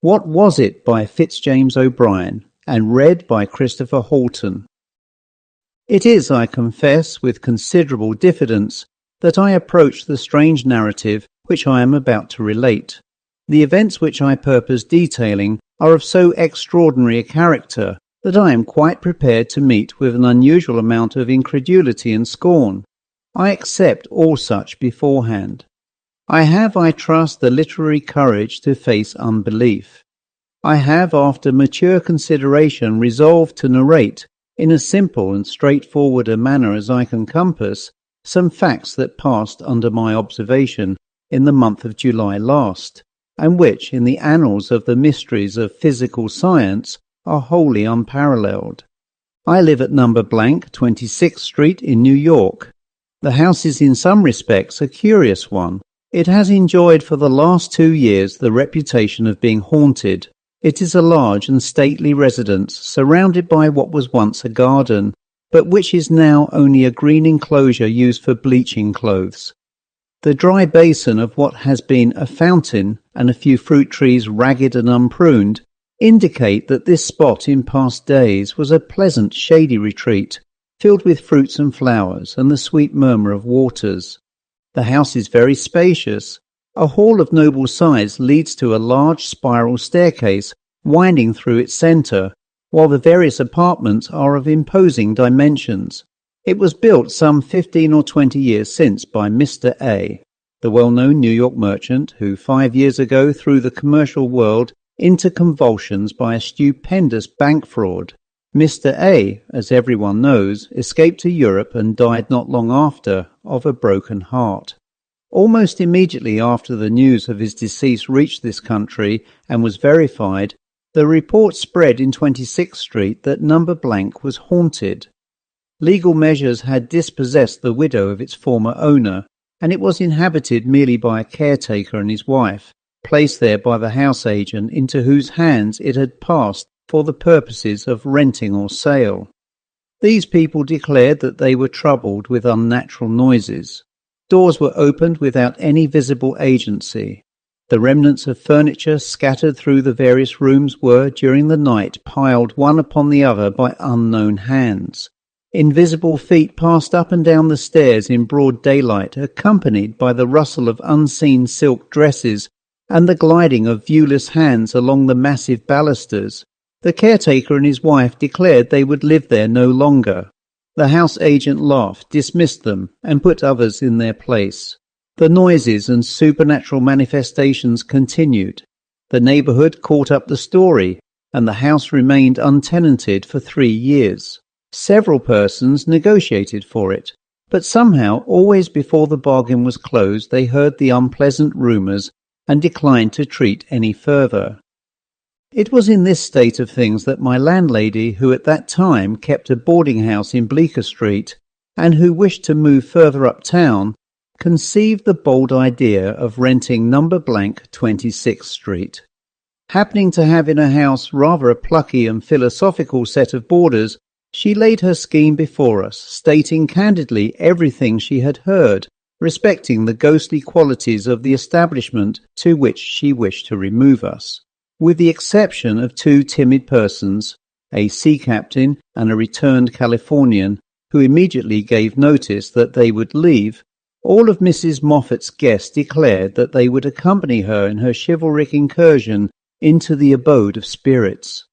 What Was It by Fitz James O Brien, and read by Christopher Halton. It is, I confess, with considerable diffidence that I approach the strange narrative which I am about to relate. The events which I purpose detailing are of so extraordinary a character that I am quite prepared to meet with an unusual amount of incredulity and scorn. I accept all such beforehand. I have, I trust, the literary courage to face unbelief. I have, after mature consideration, resolved to narrate, in as simple and straightforward a manner as I can compass, some facts that passed under my observation in the month of July last, and which, in the annals of the mysteries of physical science, are wholly unparalleled. I live at No. 26th Street in New York. The house is in some respects a curious one. It has enjoyed for the last 2 years the reputation of being haunted. It is a large and stately residence surrounded by what was once a garden, but which is now only a green enclosure used for bleaching clothes. The dry basin of what has been a fountain and a few fruit trees ragged and unpruned indicate that this spot in past days was a pleasant shady retreat, filled with fruits and flowers and the sweet murmur of waters. The house is very spacious. A hall of noble size leads to a large spiral staircase winding through its centre, while the various apartments are of imposing dimensions. It was built some 15 or 20 years since by Mr. A, the well-known New York merchant who 5 years ago threw the commercial world into convulsions by a stupendous bank fraud. Mr. A, as everyone knows, escaped to Europe and died not long after of a broken heart. Almost immediately after the news of his decease reached this country and was verified, the report spread in 26th Street that No. was haunted. Legal measures had dispossessed the widow of its former owner, and it was inhabited merely by a caretaker and his wife, placed there by the house agent into whose hands it had passed for the purposes of renting or sale. These people declared that they were troubled with unnatural noises. Doors were opened without any visible agency. The remnants of furniture scattered through the various rooms were, during the night, piled one upon the other by unknown hands. Invisible feet passed up and down the stairs in broad daylight, accompanied by the rustle of unseen silk dresses and the gliding of viewless hands along the massive balusters. The caretaker and his wife declared they would live there no longer. The house agent laughed, dismissed them, and put others in their place. The noises and supernatural manifestations continued. The neighbourhood caught up the story, and the house remained untenanted for 3 years. Several persons negotiated for it, but somehow, always before the bargain was closed, they heard the unpleasant rumours and declined to treat any further. It was in this state of things that my landlady, who at that time kept a boarding house in Bleecker Street, and who wished to move further uptown, conceived the bold idea of renting No. 26th Street. Happening to have in her house rather a plucky and philosophical set of boarders, she laid her scheme before us, stating candidly everything she had heard respecting the ghostly qualities of the establishment to which she wished to remove us. With the exception of 2 timid persons, a sea captain and a returned Californian, who immediately gave notice that they would leave, all of Mrs. Moffat's guests declared that they would accompany her in her chivalric incursion into the abode of spirits.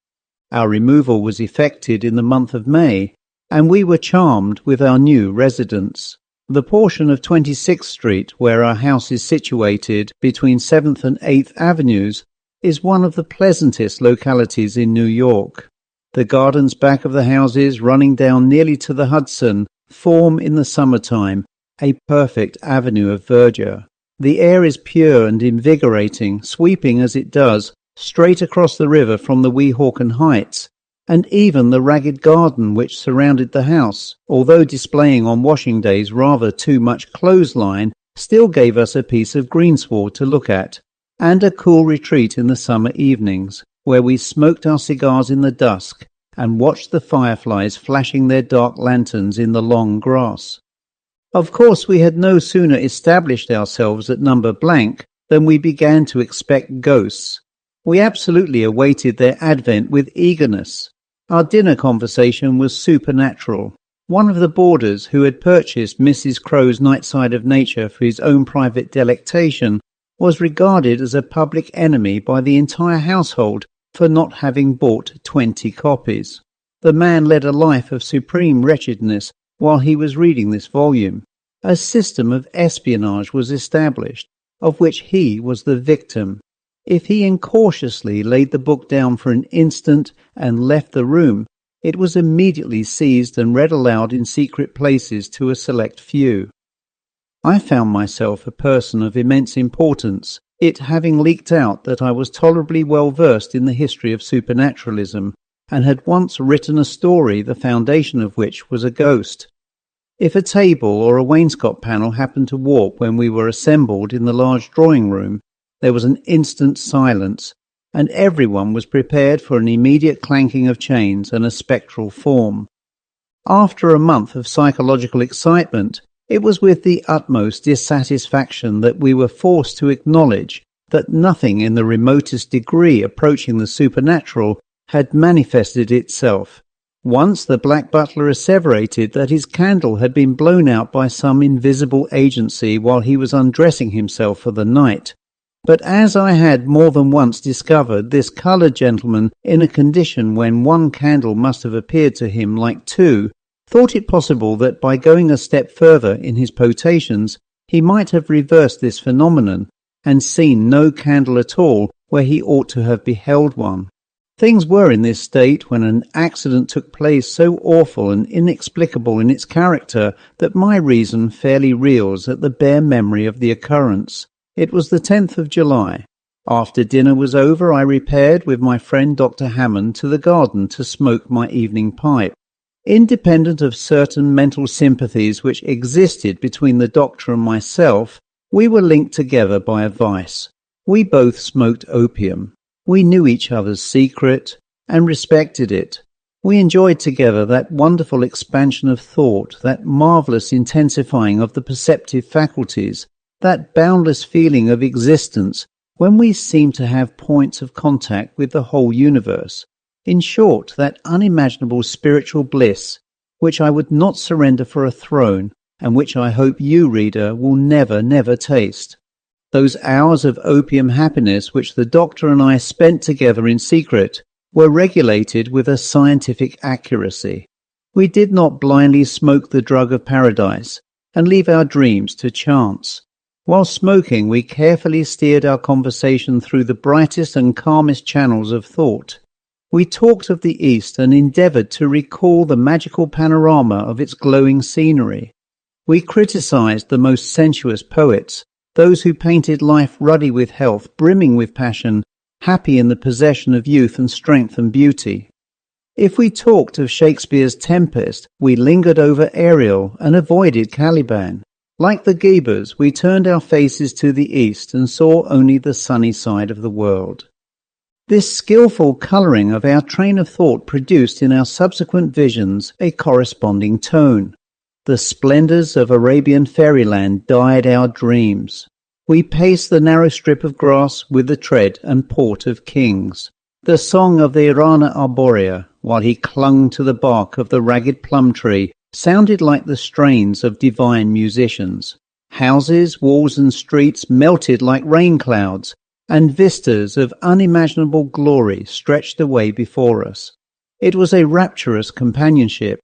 Our removal was effected in the month of May, and we were charmed with our new residence. The portion of 26th Street where our house is situated between 7th and 8th Avenues is one of the pleasantest localities in New York. The gardens back of the houses, running down nearly to the Hudson, form in the summertime a perfect avenue of verdure. The air is pure and invigorating, sweeping as it does straight across the river from the Weehawken Heights, and even the ragged garden which surrounded the house, although displaying on washing days rather too much clothesline, still gave us a piece of greensward to look at, and a cool retreat in the summer evenings, where we smoked our cigars in the dusk and watched the fireflies flashing their dark lanterns in the long grass. Of course, we had no sooner established ourselves at No. than we began to expect ghosts. We absolutely awaited their advent with eagerness. Our dinner conversation was supernatural. One of the boarders, who had purchased Mrs. Crow's Night Side of Nature for his own private delectation, was regarded as a public enemy by the entire household for not having bought 20 copies. The man led a life of supreme wretchedness while he was reading this volume. A system of espionage was established, of which he was the victim. If he incautiously laid the book down for an instant and left the room, it was immediately seized and read aloud in secret places to a select few. I found myself a person of immense importance, it having leaked out that I was tolerably well versed in the history of supernaturalism, and had once written a story the foundation of which was a ghost. If a table or a wainscot panel happened to warp when we were assembled in the large drawing room, there was an instant silence, and everyone was prepared for an immediate clanking of chains and a spectral form. After a month of psychological excitement, it was with the utmost dissatisfaction that we were forced to acknowledge that nothing in the remotest degree approaching the supernatural had manifested itself. Once the black butler asseverated that his candle had been blown out by some invisible agency while he was undressing himself for the night. But as I had more than once discovered this coloured gentleman in a condition when one candle must have appeared to him like two, thought it possible that by going a step further in his potations he might have reversed this phenomenon and seen no candle at all where he ought to have beheld one. Things were in this state when an accident took place so awful and inexplicable in its character that my reason fairly reels at the bare memory of the occurrence. It was the 10th of July. After dinner was over, I repaired with my friend Dr. Hammond to the garden to smoke my evening pipe. Independent of certain mental sympathies which existed between the doctor and myself, we were linked together by a vice. We both smoked opium. We knew each other's secret and respected it. We enjoyed together that wonderful expansion of thought, that marvellous intensifying of the perceptive faculties, that boundless feeling of existence when we seemed to have points of contact with the whole universe. In short, that unimaginable spiritual bliss, which I would not surrender for a throne, and which I hope you, reader, will never taste. Those hours of opium happiness which the doctor and I spent together in secret were regulated with a scientific accuracy. We did not blindly smoke the drug of paradise and leave our dreams to chance. While smoking, we carefully steered our conversation through the brightest and calmest channels of thought. We talked of the East and endeavoured to recall the magical panorama of its glowing scenery. We criticized the most sensuous poets, those who painted life ruddy with health, brimming with passion, happy in the possession of youth and strength and beauty. If we talked of Shakespeare's Tempest, we lingered over Ariel and avoided Caliban. Like the Gebers, we turned our faces to the east and saw only the sunny side of the world. This skilful colouring of our train of thought produced in our subsequent visions a corresponding tone. The splendours of Arabian fairyland dyed our dreams. We paced the narrow strip of grass with the tread and port of kings. The song of the Rana arborea, while he clung to the bark of the ragged plum tree, sounded like the strains of divine musicians. Houses, walls and streets melted like rain clouds, and vistas of unimaginable glory stretched away before us. It was a rapturous companionship.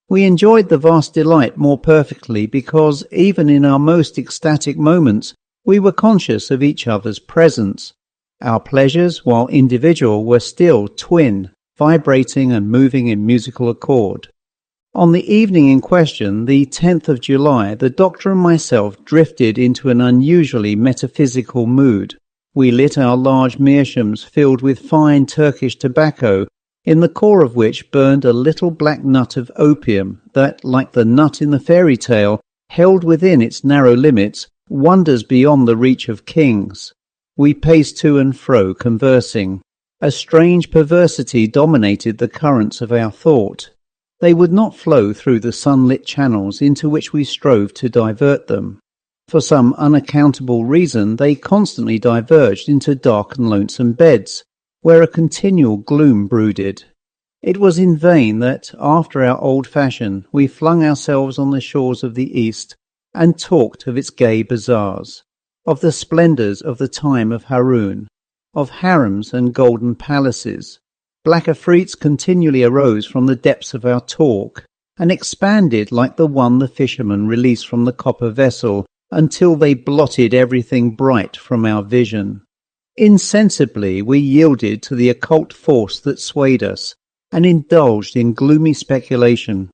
We enjoyed the vast delight more perfectly because, even in our most ecstatic moments, we were conscious of each other's presence. Our pleasures, while individual, were still twin, vibrating and moving in musical accord. On the evening in question, the 10th of July, the doctor and myself drifted into an unusually metaphysical mood. We lit our large meerschaums filled with fine Turkish tobacco, in the core of which burned a little black nut of opium that, like the nut in the fairy tale, held within its narrow limits wonders beyond the reach of kings. We paced to and fro, conversing. A strange perversity dominated the currents of our thought. They would not flow through the sunlit channels into which we strove to divert them. For some unaccountable reason, they constantly diverged into dark and lonesome beds, where a continual gloom brooded. It was in vain that, after our old fashion, we flung ourselves on the shores of the East and talked of its gay bazaars, of the splendours of the time of Haroun, of harems and golden palaces. Black afrits continually arose from the depths of our talk, and expanded like the one the fisherman released from the copper vessel, until they blotted everything bright from our vision. Insensibly we yielded to the occult force that swayed us, and indulged in gloomy speculation.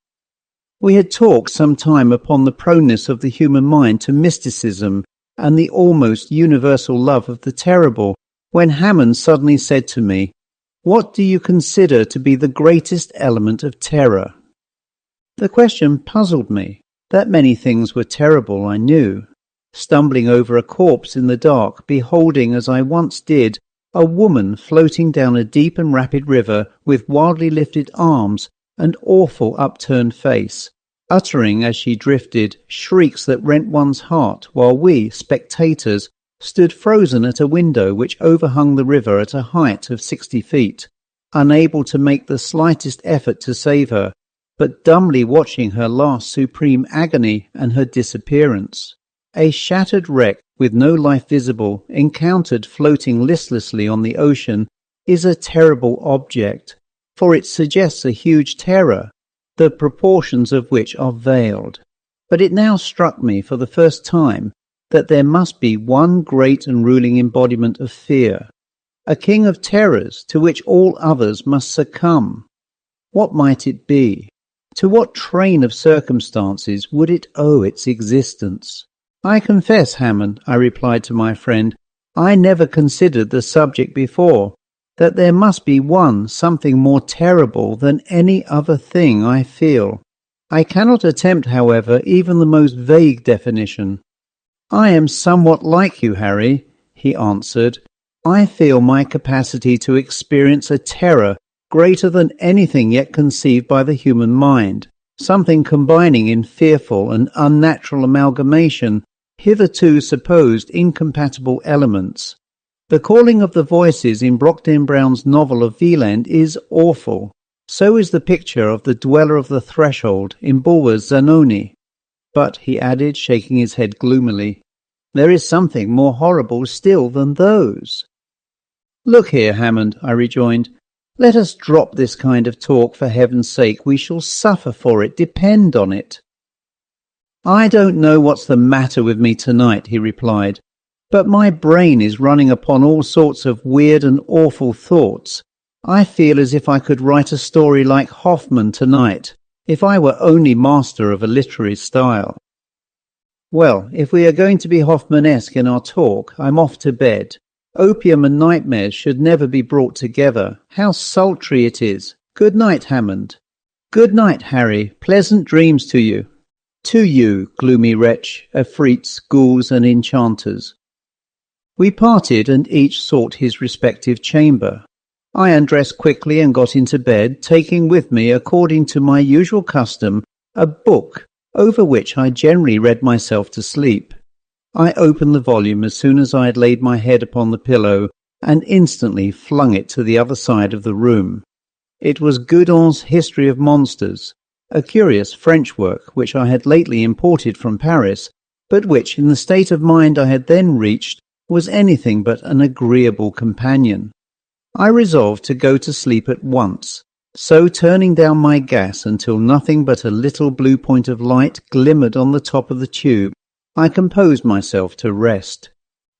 We had talked some time upon the proneness of the human mind to mysticism and the almost universal love of the terrible, when Hammond suddenly said to me, "What do you consider to be the greatest element of terror?" The question puzzled me. That many things were terrible I knew. Stumbling over a corpse in the dark, beholding, as I once did, a woman floating down a deep and rapid river with wildly lifted arms and awful upturned face, uttering as she drifted shrieks that rent one's heart, while we, spectators, stood frozen at a window which overhung the river at a height of 60 feet, unable to make the slightest effort to save her, but dumbly watching her last supreme agony and her disappearance. A shattered wreck, with no life visible, encountered floating listlessly on the ocean, is a terrible object, for it suggests a huge terror, the proportions of which are veiled. But it now struck me for the first time that there must be one great and ruling embodiment of fear, a king of terrors to which all others must succumb. What might it be? To what train of circumstances would it owe its existence? "I confess, Hammond," I replied to my friend, "I never considered the subject before, that there must be something more terrible than any other thing I feel. I cannot attempt, however, even the most vague definition." "I am somewhat like you, Harry," he answered. "I feel my capacity to experience a terror greater than anything yet conceived by the human mind, something combining in fearful and unnatural amalgamation hitherto supposed incompatible elements. The calling of the voices in Brockden Brown's novel of Wieland is awful. So is the picture of the dweller of the threshold in Bulwer's Zanoni. But, he added, shaking his head gloomily, there is something more horrible still than those." "Look here, Hammond," I rejoined, "let us drop this kind of talk, for heaven's sake. We shall suffer for it, depend on it." "I don't know what's the matter with me tonight," he replied, "but my brain is running upon all sorts of weird and awful thoughts. I feel as if I could write a story like Hoffman tonight, if I were only master of a literary style." "Well, if we are going to be Hoffmanesque in our talk, I'm off to bed. Opium and nightmares should never be brought together. How sultry it is. Good night, Hammond." "Good night, Harry. Pleasant dreams to you." "To you, gloomy wretch, afrits, ghouls, and enchanters." We parted, and each sought his respective chamber. I undressed quickly and got into bed, taking with me, according to my usual custom, a book, over which I generally read myself to sleep. I opened the volume as soon as I had laid my head upon the pillow, and instantly flung it to the other side of the room. It was Goudon's History of Monsters, a curious French work which I had lately imported from Paris, but which, in the state of mind I had then reached, was anything but an agreeable companion. I resolved to go to sleep at once, so turning down my gas until nothing but a little blue point of light glimmered on the top of the tube, I composed myself to rest.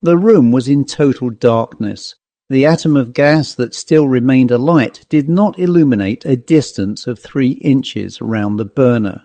The room was in total darkness. The atom of gas that still remained alight did not illuminate a distance of 3 inches round the burner.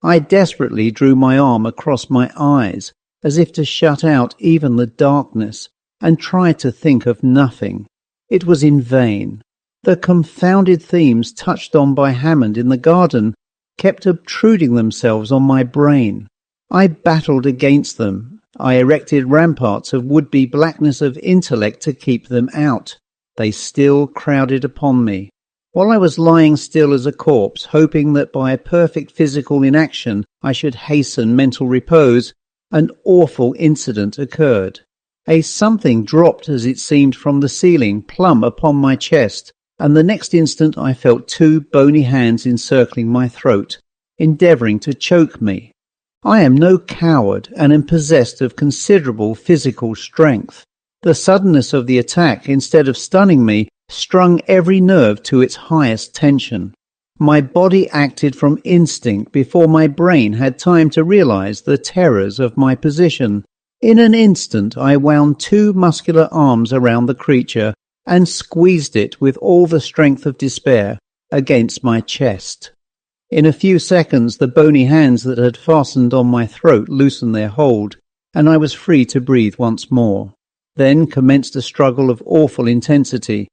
I desperately drew my arm across my eyes, as if to shut out even the darkness, and tried to think of nothing. It was in vain. The confounded themes touched on by Hammond in the garden kept obtruding themselves on my brain. I battled against them. I erected ramparts of would-be blackness of intellect to keep them out. They still crowded upon me. While I was lying still as a corpse, hoping that by a perfect physical inaction I should hasten mental repose, an awful incident occurred. A something dropped as it seemed from the ceiling, plumb upon my chest, and the next instant I felt two bony hands encircling my throat, endeavouring to choke me. I am no coward and am possessed of considerable physical strength. The suddenness of the attack, instead of stunning me, strung every nerve to its highest tension. My body acted from instinct before my brain had time to realize the terrors of my position. In an instant I wound two muscular arms around the creature and squeezed it with all the strength of despair against my chest. In a few seconds the bony hands that had fastened on my throat loosened their hold, and I was free to breathe once more. Then commenced a struggle of awful intensity.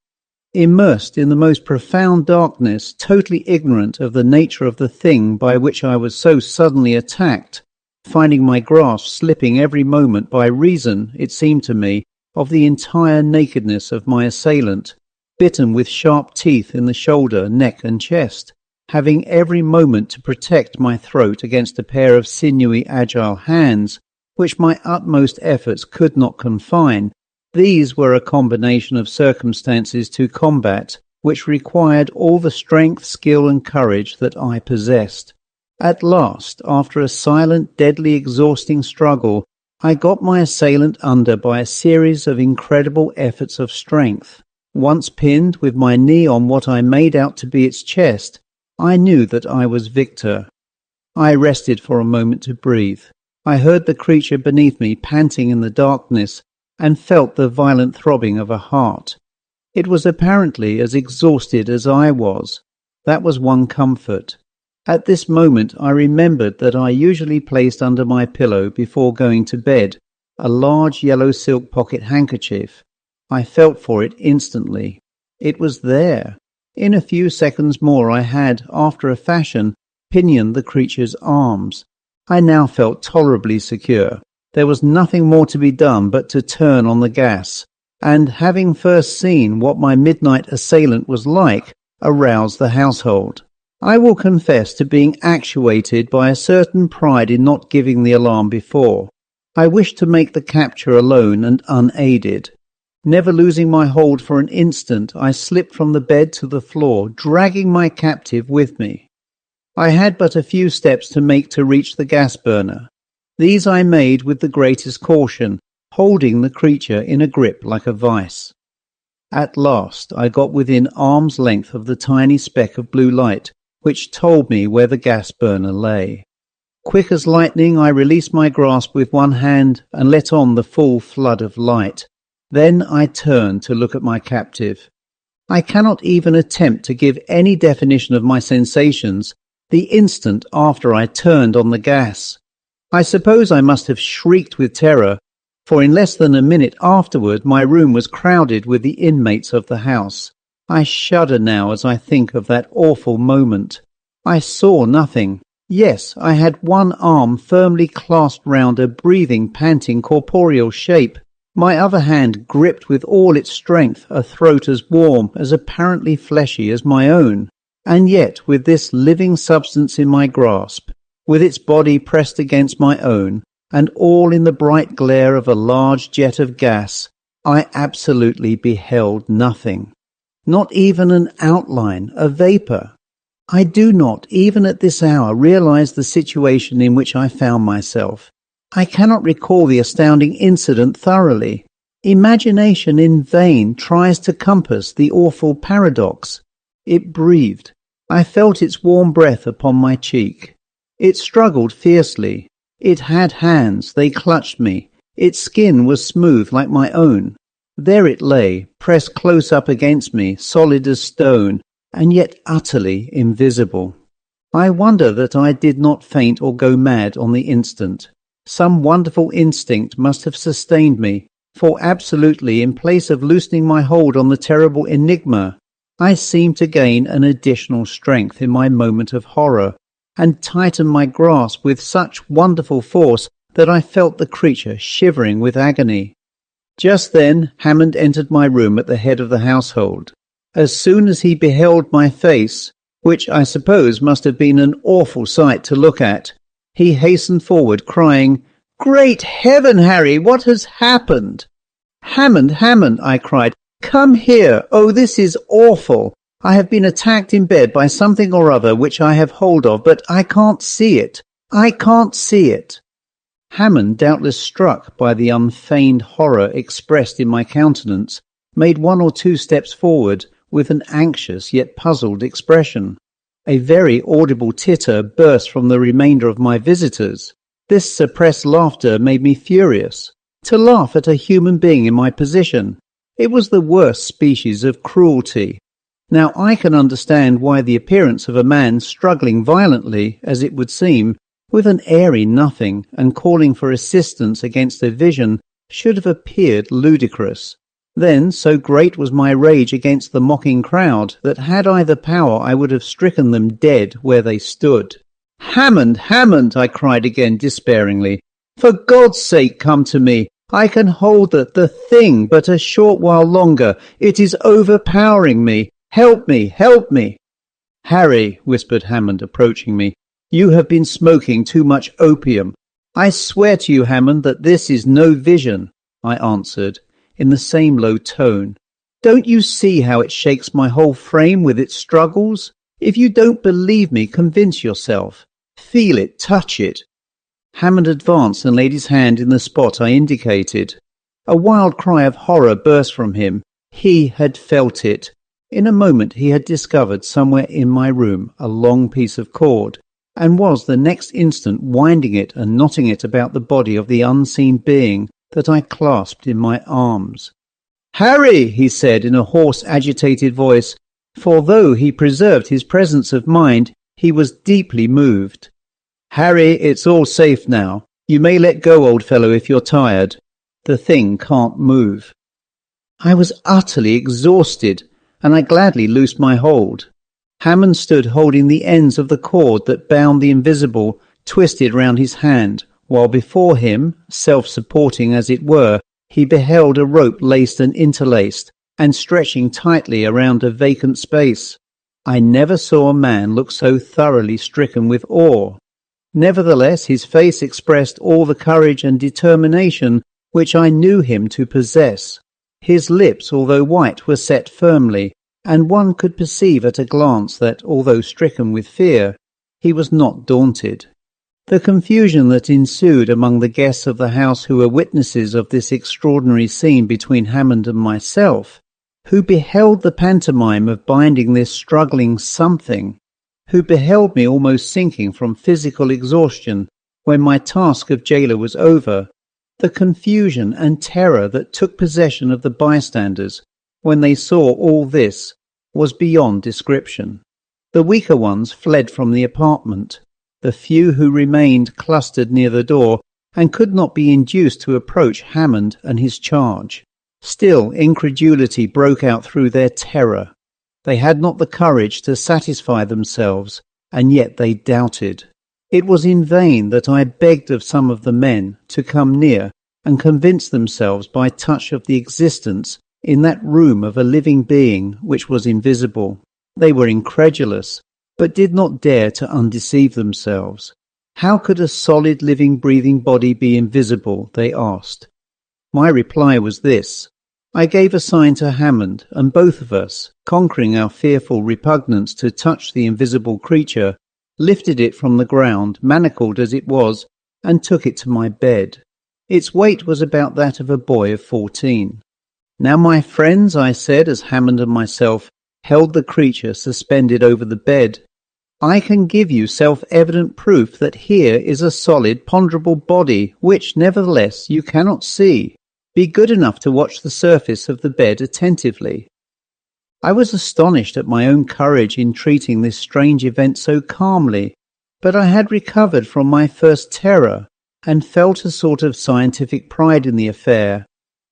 Immersed in the most profound darkness, totally ignorant of the nature of the thing by which I was so suddenly attacked, finding my grasp slipping every moment by reason, it seemed to me, of the entire nakedness of my assailant, bitten with sharp teeth in the shoulder, neck and chest, having every moment to protect my throat against a pair of sinewy, agile hands, which my utmost efforts could not confine. These were a combination of circumstances to combat, which required all the strength, skill and courage that I possessed. At last, after a silent, deadly, exhausting struggle, I got my assailant under by a series of incredible efforts of strength. Once pinned, with my knee on what I made out to be its chest, I knew that I was victor. I rested for a moment to breathe. I heard the creature beneath me panting in the darkness, and felt the violent throbbing of a heart. It was apparently as exhausted as I was. That was one comfort. At this moment I remembered that I usually placed under my pillow before going to bed a large yellow silk pocket handkerchief. I felt for it instantly. It was there. In a few seconds more I had, after a fashion, pinioned the creature's arms. I now felt tolerably secure. There was nothing more to be done but to turn on the gas, and, having first seen what my midnight assailant was like, arouse the household. I will confess to being actuated by a certain pride in not giving the alarm before. I wished to make the capture alone and unaided. Never losing my hold for an instant, I slipped from the bed to the floor, dragging my captive with me. I had but a few steps to make to reach the gas burner. These I made with the greatest caution, holding the creature in a grip like a vice. At last I got within arm's length of the tiny speck of blue light, which told me where the gas burner lay. Quick as lightning I released my grasp with one hand and let on the full flood of light. Then I turned to look at my captive. I cannot even attempt to give any definition of my sensations the instant after I turned on the gas. I suppose I must have shrieked with terror, for in less than a minute afterward my room was crowded with the inmates of the house. I shudder now as I think of that awful moment. I saw nothing. Yes, I had one arm firmly clasped round a breathing, panting, corporeal shape. My other hand gripped with all its strength a throat as warm, as apparently fleshy as my own. And yet, with this living substance in my grasp, with its body pressed against my own, and all in the bright glare of a large jet of gas, I absolutely beheld nothing. Not even an outline, a vapour. I do not, even at this hour, realize the situation in which I found myself. I cannot recall the astounding incident thoroughly. Imagination in vain tries to compass the awful paradox. It breathed. I felt its warm breath upon my cheek. It struggled fiercely. It had hands, they clutched me. Its skin was smooth like my own. There it lay, pressed close up against me, solid as stone, and yet utterly invisible. I wonder that I did not faint or go mad on the instant. Some wonderful instinct must have sustained me, for absolutely, in place of loosening my hold on the terrible enigma, I seemed to gain an additional strength in my moment of horror, and tightened my grasp with such wonderful force that I felt the creature shivering with agony. Just then Hammond entered my room at the head of the household. As soon as he beheld my face, which I suppose must have been an awful sight to look at, he hastened forward, crying, Great heaven, Harry, what has happened? Hammond, I cried. Come here. Oh, this is awful. I have been attacked in bed by something or other which I have hold of, but I can't see it. I can't see it. Hammond, doubtless struck by the unfeigned horror expressed in my countenance, made 1 or 2 steps forward with an anxious yet puzzled expression. A very audible titter burst from the remainder of my visitors. This suppressed laughter made me furious. To laugh at a human being in my position, it was the worst species of cruelty. Now I can understand why the appearance of a man struggling violently, as it would seem, with an airy nothing and calling for assistance against a vision should have appeared ludicrous. Then, so great was my rage against the mocking crowd that had I the power I would have stricken them dead where they stood. Hammond, I cried again despairingly. For God's sake, come to me. I can hold the thing but a short while longer. It is overpowering me. Help me, help me. Harry, whispered Hammond, approaching me, you have been smoking too much opium. I swear to you, Hammond, that this is no vision, I answered, in the same low tone. Don't you see how it shakes my whole frame with its struggles? If you don't believe me, convince yourself. Feel it, touch it. Hammond advanced and laid his hand in the spot I indicated. A wild cry of horror burst from him. He had felt it. In a moment he had discovered somewhere in my room a long piece of cord, and was the next instant winding it and knotting it about the body of the unseen being that I clasped in my arms. Harry, he said in a hoarse, agitated voice, for though he preserved his presence of mind, he was deeply moved. Harry, it's all safe now. You may let go, old fellow, if you're tired. The thing can't move. I was utterly exhausted, and I gladly loosed my hold. Hammond stood holding the ends of the cord that bound the invisible, twisted round his hand, while before him, self-supporting as it were, he beheld a rope laced and interlaced, and stretching tightly around a vacant space. I never saw a man look so thoroughly stricken with awe. Nevertheless, his face expressed all the courage and determination which I knew him to possess. His lips, although white, were set firmly, and one could perceive at a glance that, although stricken with fear, he was not daunted. The confusion that ensued among the guests of the house who were witnesses of this extraordinary scene between Hammond and myself, who beheld the pantomime of binding this struggling something, who beheld me almost sinking from physical exhaustion when my task of jailer was over, the confusion and terror that took possession of the bystanders when they saw all this was beyond description. The weaker ones fled from the apartment. The few who remained clustered near the door and could not be induced to approach Hammond and his charge. Still, incredulity broke out through their terror. They had not the courage to satisfy themselves, and yet they doubted. It was in vain that I begged of some of the men to come near and convince themselves by touch of the existence in that room of a living being which was invisible. They were incredulous, but did not dare to undeceive themselves. How could a solid living breathing body be invisible, they asked. My reply was this. I gave a sign to Hammond, and both of us, conquering our fearful repugnance to touch the invisible creature, lifted it from the ground, manacled as it was, and took it to my bed. Its weight was about that of a boy of 14. Now, my friends, I said, as Hammond and myself held the creature suspended over the bed, I can give you self-evident proof that here is a solid, ponderable body, which, nevertheless, you cannot see. Be good enough to watch the surface of the bed attentively. I was astonished at my own courage in treating this strange event so calmly, but I had recovered from my first terror, and felt a sort of scientific pride in the affair,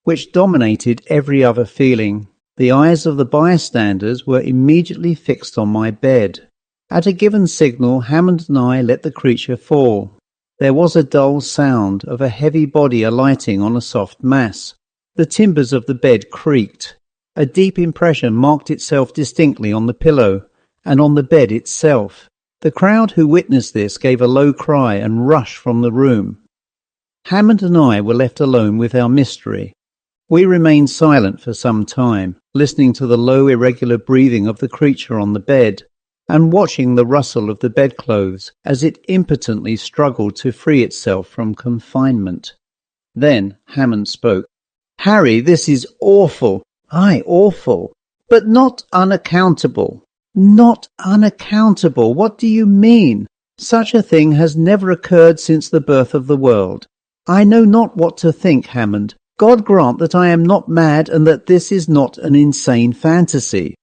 which dominated every other feeling. The eyes of the bystanders were immediately fixed on my bed. At a given signal, Hammond and I let the creature fall. There was a dull sound of a heavy body alighting on a soft mass. The timbers of the bed creaked. A deep impression marked itself distinctly on the pillow, and on the bed itself. The crowd who witnessed this gave a low cry and rushed from the room. Hammond and I were left alone with our mystery. We remained silent for some time, listening to the low, irregular breathing of the creature on the bed, and watching the rustle of the bedclothes as it impotently struggled to free itself from confinement. Then Hammond spoke. "Harry, this is awful. Aye, awful. But not unaccountable." "Not unaccountable? What do you mean? Such a thing has never occurred since the birth of the world. I know not what to think, Hammond. God grant that I am not mad and that this is not an insane fantasy."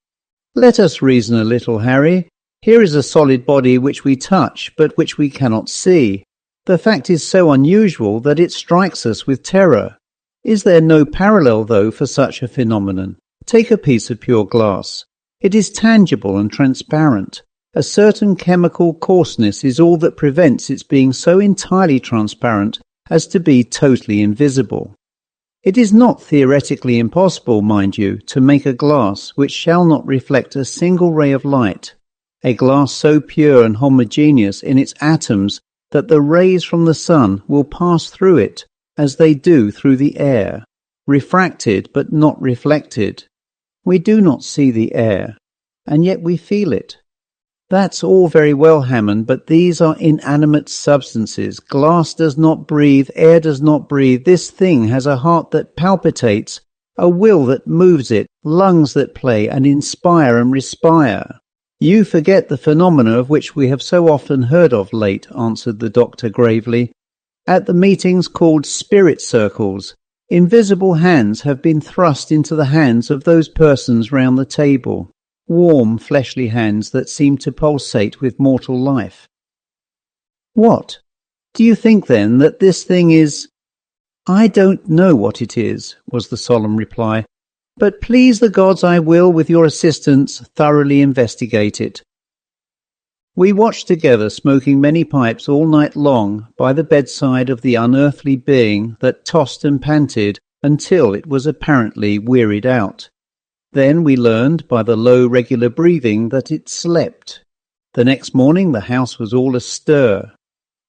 "Let us reason a little, Harry. Here is a solid body which we touch, but which we cannot see. The fact is so unusual that it strikes us with terror. Is there no parallel, though, for such a phenomenon? Take a piece of pure glass. It is tangible and transparent. A certain chemical coarseness is all that prevents its being so entirely transparent as to be totally invisible. It is not theoretically impossible, mind you, to make a glass which shall not reflect a single ray of light, a glass so pure and homogeneous in its atoms that the rays from the sun will pass through it as they do through the air, refracted but not reflected. We do not see the air, and yet we feel it. That's all very well, Hammond, but these are inanimate substances. Glass does not breathe, air does not breathe. This thing has a heart that palpitates, a will that moves it, lungs that play and inspire and respire." "You forget the phenomena of which we have so often heard of late," answered the doctor gravely. "At the meetings called spirit circles, invisible hands have been thrust into the hands of those persons round the table. Warm, fleshly hands that seem to pulsate with mortal life." "What? Do you think, then, that this thing is—" "I don't know what it is," was the solemn reply, "but please the gods I will, with your assistance, thoroughly investigate it." We watched together, smoking many pipes all night long, by the bedside of the unearthly being that tossed and panted until it was apparently wearied out. Then we learned by the low, regular breathing that it slept. The next morning the house was all astir.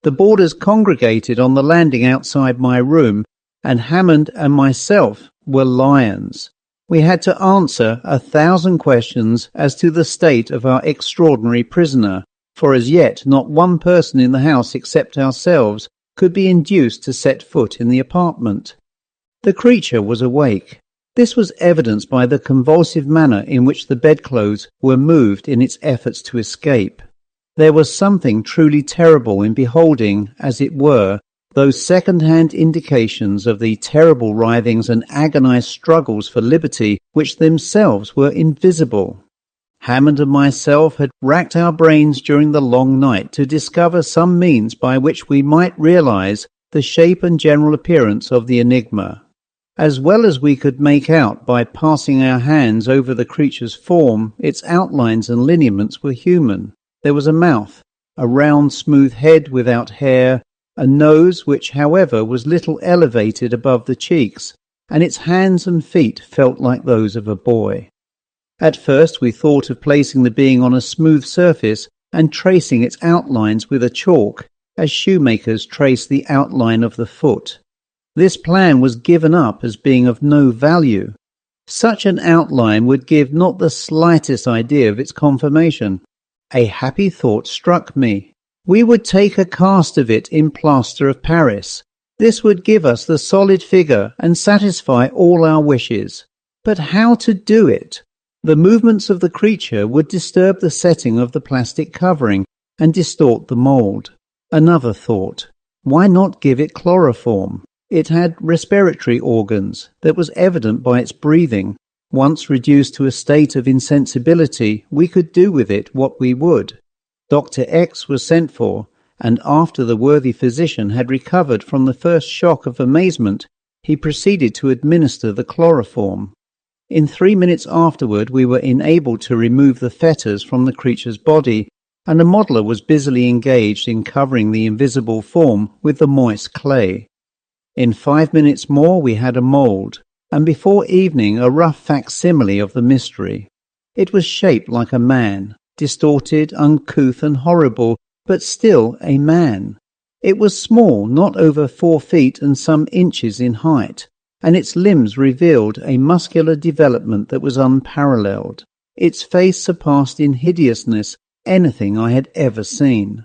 The boarders congregated on the landing outside my room, and Hammond and myself were lions. We had to answer 1,000 questions as to the state of our extraordinary prisoner, for as yet not one person in the house except ourselves could be induced to set foot in the apartment. The creature was awake. This was evidenced by the convulsive manner in which the bedclothes were moved in its efforts to escape. There was something truly terrible in beholding, as it were, those second-hand indications of the terrible writhings and agonized struggles for liberty which themselves were invisible. Hammond and myself had racked our brains during the long night to discover some means by which we might realize the shape and general appearance of the enigma. As well as we could make out by passing our hands over the creature's form, its outlines and lineaments were human. There was a mouth, a round smooth head without hair, a nose which, however, was little elevated above the cheeks, and its hands and feet felt like those of a boy. At first we thought of placing the being on a smooth surface and tracing its outlines with a chalk, as shoemakers trace the outline of the foot. This plan was given up as being of no value. Such an outline would give not the slightest idea of its conformation. A happy thought struck me. We would take a cast of it in plaster of Paris. This would give us the solid figure and satisfy all our wishes. But how to do it? The movements of the creature would disturb the setting of the plastic covering and distort the mould. Another thought. Why not give it chloroform? It had respiratory organs. That was evident by its breathing. Once reduced to a state of insensibility, we could do with it what we would. Dr. X was sent for, and after the worthy physician had recovered from the first shock of amazement, he proceeded to administer the chloroform. In 3 minutes afterward we were enabled to remove the fetters from the creature's body, and a modeller was busily engaged in covering the invisible form with the moist clay. In 5 minutes more we had a mould, and before evening a rough facsimile of the mystery. It was shaped like a man, distorted, uncouth and horrible, but still a man. It was small, not over 4 feet and some inches in height, and its limbs revealed a muscular development that was unparalleled. Its face surpassed in hideousness anything I had ever seen.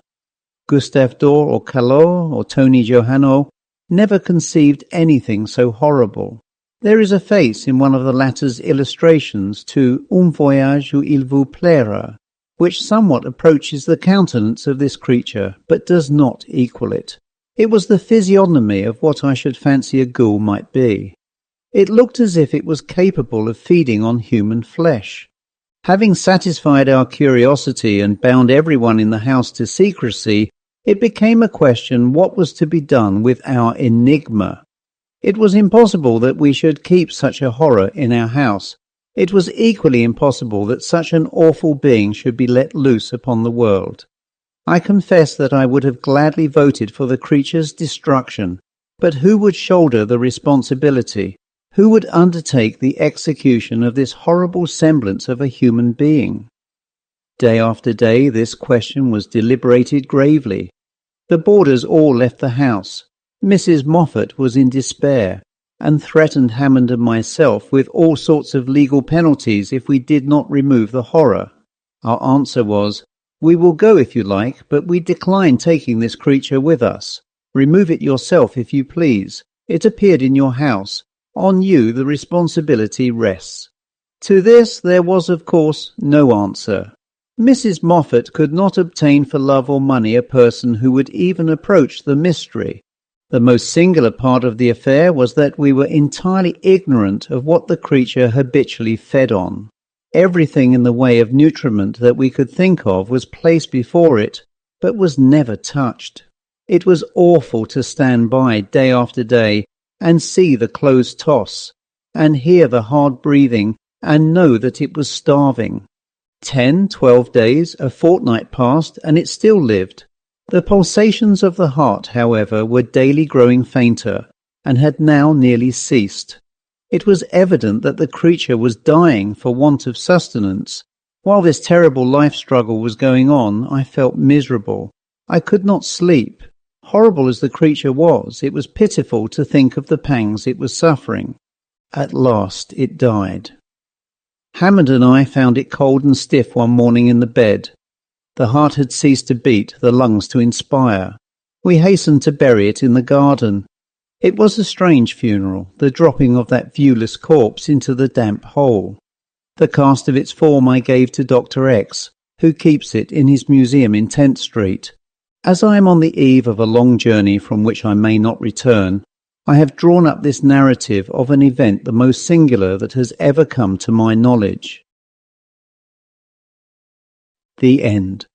Gustave Dore or Callot or Tony Johano never conceived anything so horrible. There is a face in one of the latter's illustrations to Un voyage où il vous plaira, which somewhat approaches the countenance of this creature, but does not equal it. It was the physiognomy of what I should fancy a ghoul might be. It looked as if it was capable of feeding on human flesh. Having satisfied our curiosity and bound everyone in the house to secrecy, it became a question what was to be done with our enigma. It was impossible that we should keep such a horror in our house. It was equally impossible that such an awful being should be let loose upon the world. I confess that I would have gladly voted for the creature's destruction, but who would shoulder the responsibility? Who would undertake the execution of this horrible semblance of a human being? Day after day this question was deliberated gravely. The boarders all left the house. Mrs. Moffat was in despair, and threatened Hammond and myself with all sorts of legal penalties if we did not remove the horror. Our answer was, "We will go if you like, but we decline taking this creature with us. Remove it yourself if you please. It appeared in your house. On you the responsibility rests." To this there was, of course, no answer. Mrs. Moffat could not obtain for love or money a person who would even approach the mystery. The most singular part of the affair was that we were entirely ignorant of what the creature habitually fed on. Everything in the way of nutriment that we could think of was placed before it, but was never touched. It was awful to stand by day after day and see the clothes toss, and hear the hard breathing, and know that it was starving. 10, 12 days, a fortnight passed, and it still lived. The pulsations of the heart, however, were daily growing fainter, and had now nearly ceased. It was evident that the creature was dying for want of sustenance. While this terrible life struggle was going on, I felt miserable. I could not sleep. Horrible as the creature was, it was pitiful to think of the pangs it was suffering. At last it died. Hammond and I found it cold and stiff one morning in the bed. The heart had ceased to beat, the lungs to inspire. We hastened to bury it in the garden. It was a strange funeral, the dropping of that viewless corpse into the damp hole. The cast of its form I gave to Dr. X, who keeps it in his museum in 10th Street. As I am on the eve of a long journey from which I may not return, I have drawn up this narrative of an event the most singular that has ever come to my knowledge. The end.